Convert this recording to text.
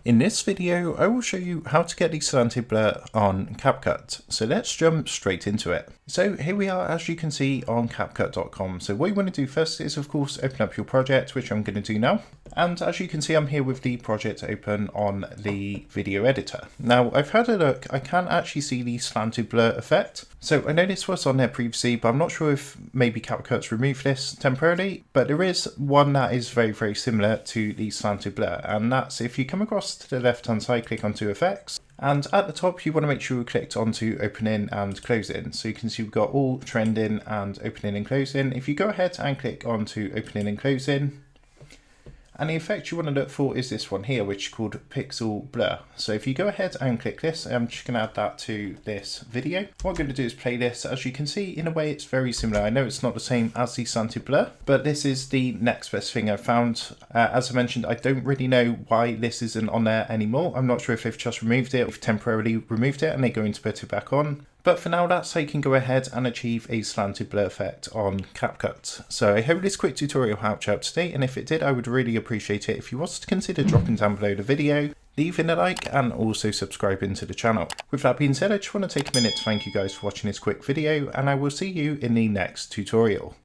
In this video, I will show you how to get the slanted blur on Capcut. So let's jump straight into it. So here we are, as you can see, on Capcut.com. So what you want to do first is, of course, open up your project, which I'm going to do now. And as you can see, I'm here with the project open on the video editor. Now, I've had a look. I can actually see the slanted blur effect. So I know this was on there previously, but I'm not sure if maybe Capcut's removed this temporarily. But there is one that is very, very similar to the slanted blur. And that's if you come across to the left hand side, click onto effects, and at the top you want to make sure you clicked onto opening and closing. So you can see we've got all trending and opening and closing. If you go ahead and click onto opening and closing, and the effect you want to look for is this one here, which is called Pixel Blur. So if you go ahead and click this, I'm just going to add that to this video. What I'm going to do is play this. As you can see, in a way it's very similar. I know it's not the same as the slanted blur, but this is the next best thing I've found. As I mentioned, I don't really know why this isn't on there anymore. I'm not sure if they've just removed it, or if temporarily removed it and they're going to put it back on. But for now, that's how you can go ahead and achieve a slanted blur effect on Capcut. So I hope this quick tutorial helped you out today, and if it did, I would really appreciate it if you was to consider dropping down below the video, leaving a like, and also subscribing to the channel. With that being said, I just want to take a minute to thank you guys for watching this quick video, and I will see you in the next tutorial.